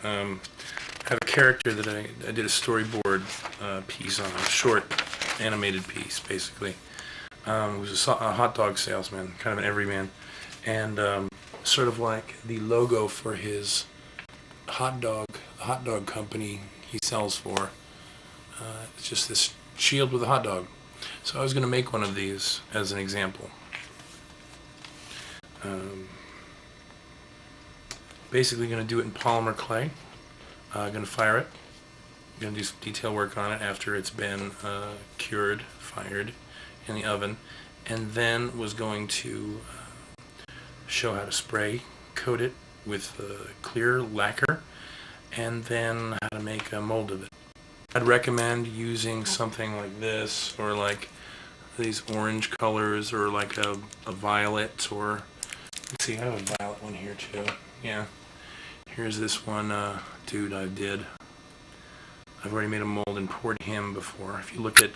I have a character that I did a storyboard piece on, a short animated piece, basically. It was a hot dog salesman, kind of an everyman, and sort of like the logo for his hot dog company he sells for. It's just this shield with a hot dog. So I was going to make one of these as an example. Basically going to do it in polymer clay. Going to fire it. Going to do some detail work on it after it's been cured, fired in the oven, and then was going to show how to spray coat it with clear lacquer, and then how to make a mold of it. I'd recommend using something like this, or like these orange colors, or like a violet, or let's see, I have a violet one here too. Yeah, here's this one dude I did. I've already made a mold and poured him before. If you look at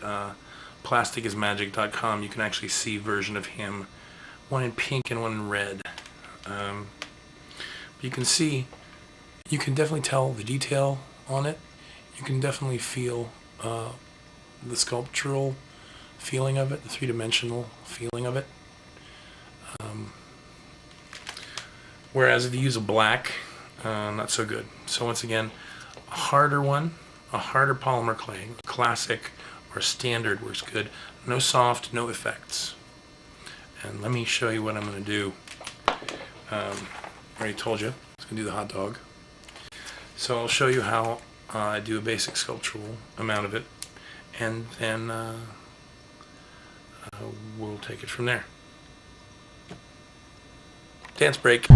plasticismagic.com, you can actually see a version of him, one in pink and one in red. You can see, you can definitely tell the detail on it. You can definitely feel the sculptural feeling of it, the three-dimensional feeling of it. Whereas if you use a black, not so good. So once again, a harder one, a harder polymer clay, classic or standard works good. No soft, no effects. And let me show you what I'm going to do. I already told you, I was going to do the hot dog. So I'll show you how I do a basic sculptural amount of it, and then we'll take it from there. Dance break.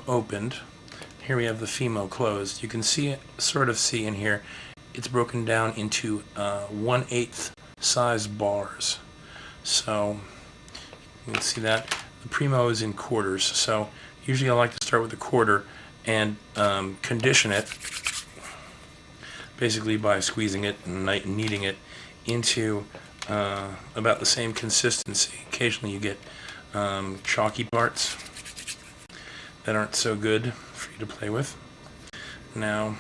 Opened. Here we have the Fimo closed. You can see, sort of see in here, it's broken down into 1/8 size bars. So you can see that the Primo is in quarters. So usually I like to start with a quarter and condition it, basically by squeezing it and kneading it into about the same consistency. Occasionally you get chalky parts that aren't so good for you to play with. Now,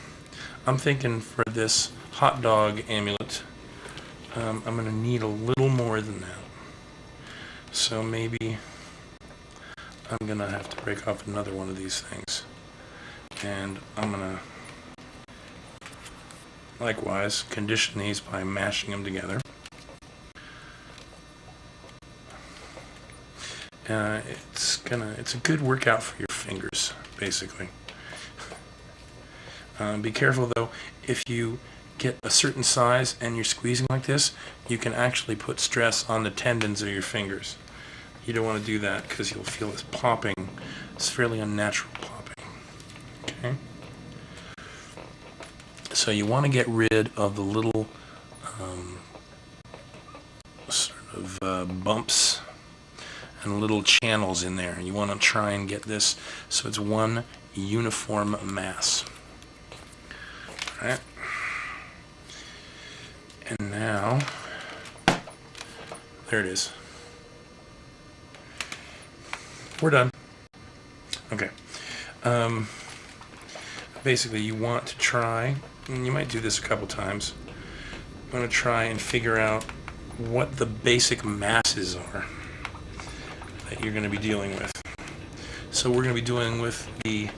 I'm thinking for this hot dog amulet, I'm going to need a little more than that. So maybe I'm going to have to break off another one of these things. And I'm going to, likewise, condition these by mashing them together. It's a good workout for your fingers, basically. Be careful though, if you get a certain size and you're squeezing like this, you can actually put stress on the tendons of your fingers. You don't want to do that because you'll feel this popping. It's fairly unnatural popping. Okay? So you want to get rid of the little sort of bumps and little channels in there. You want to try and get this so it's one uniform mass. Alright. And now, there it is. We're done. Okay. Basically, you want to try, and you might do this a couple times, you want to try and figure out what the basic masses are that you're going to be dealing with. So we're going to be dealing with the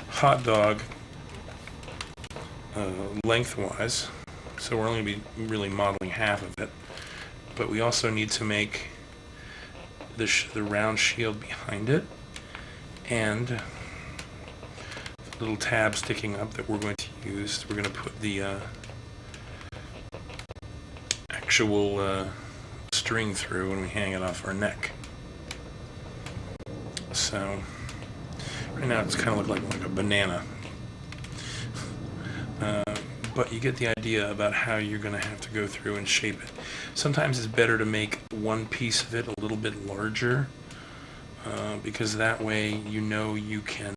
hot dog lengthwise, so we're only going to be really modeling half of it, but we also need to make the round shield behind it and the little tab sticking up that we're going to use. We're going to put the actual string through when we hang it off our neck. So right now it's kind of looking like a banana. But you get the idea about how you're going to have to go through and shape it. Sometimes it's better to make one piece of it a little bit larger, because that way you know you can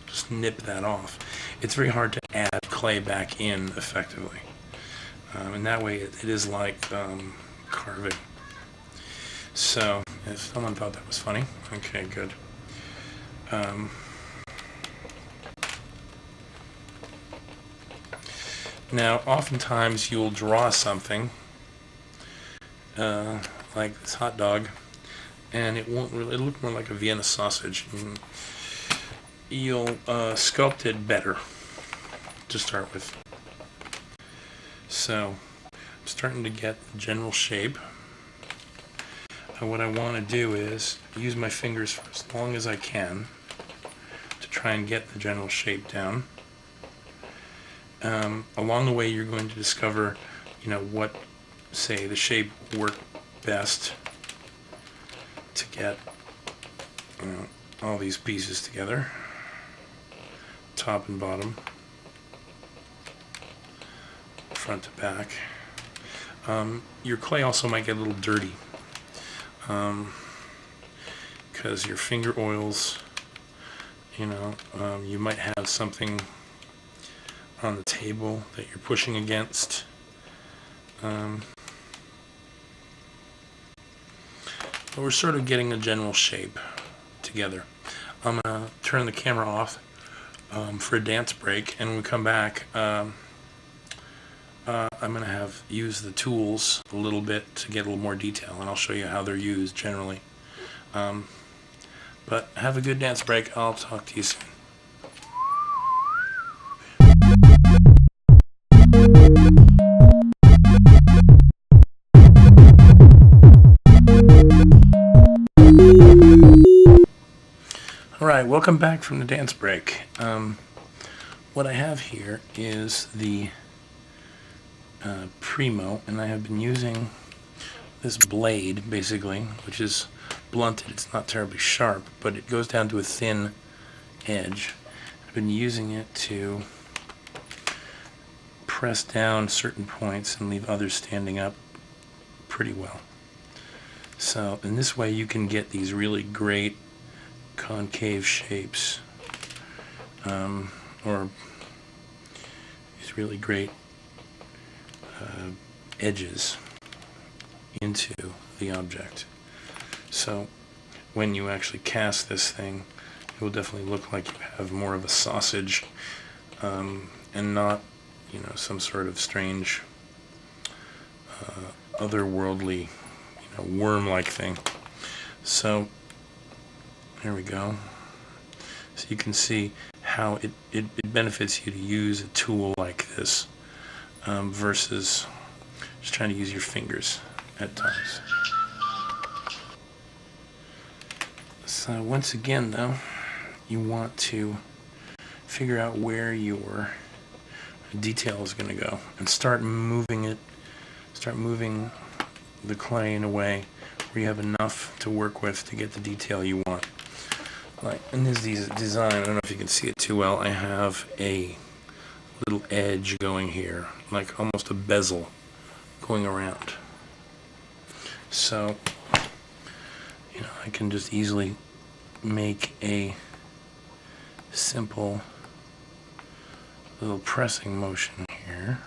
just nip that off. it's very hard to add clay back in effectively. And that way it is like carving. So, if someone thought that was funny, okay, good. Now, oftentimes you'll draw something like this hot dog, and it won't really, it'll look more like a Vienna sausage. And you'll sculpt it better to start with. So, I'm starting to get the general shape. And what I want to do is use my fingers for as long as I can to try and get the general shape down. Along the way, you're going to discover, what, say, the shape work best to get, all these pieces together, top and bottom, front to back. Your clay also might get a little dirty because your finger oils, you might have something on the table that you're pushing against. But we're sort of getting a general shape together. I'm going to turn the camera off for a dance break, and when we come back, I'm going to use the tools a little bit to get a little more detail, and I'll show you how they're used generally. But have a good dance break. I'll talk to you soon. Alright, welcome back from the dance break. What I have here is the Primo, and I have been using this blade, basically, which is blunted. It's not terribly sharp, but it goes down to a thin edge. I've been using it to press down certain points and leave others standing up pretty well. So in this way you can get these really great concave shapes, or these really great edges into the object. So when you actually cast this thing, it will definitely look like you have more of a sausage, and not, some sort of strange, otherworldly, worm-like thing. So there we go. So you can see how it benefits you to use a tool like this versus just trying to use your fingers at times. So once again, though, you want to figure out where your detail is going to go and start moving the clay in a way where you have enough to work with to get the detail you want. Like in this design, I don't know if you can see it too well, I have a little edge going here, like almost a bezel going around. So, I can just easily make a simple little pressing motion here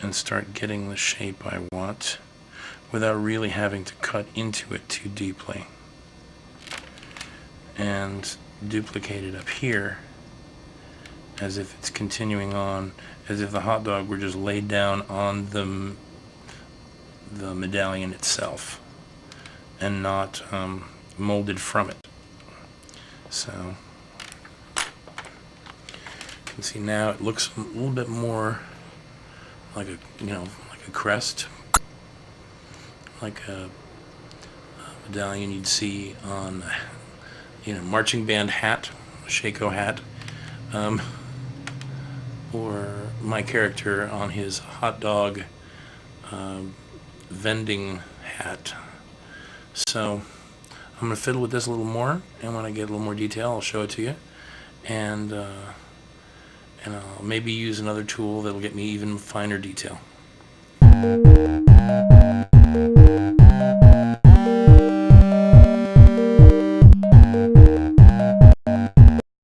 and start getting the shape I want without really having to cut into it too deeply. And duplicate it up here as if it's continuing on, as if the hot dog were just laid down on the medallion itself and not molded from it. So you can see now it looks a little bit more like a like a crest, like a medallion you'd see on marching band hat, Shako hat, or my character on his hot dog vending hat. So I'm going to fiddle with this a little more, and when I get a little more detail I'll show it to you, and I'll maybe use another tool that'll get me even finer detail.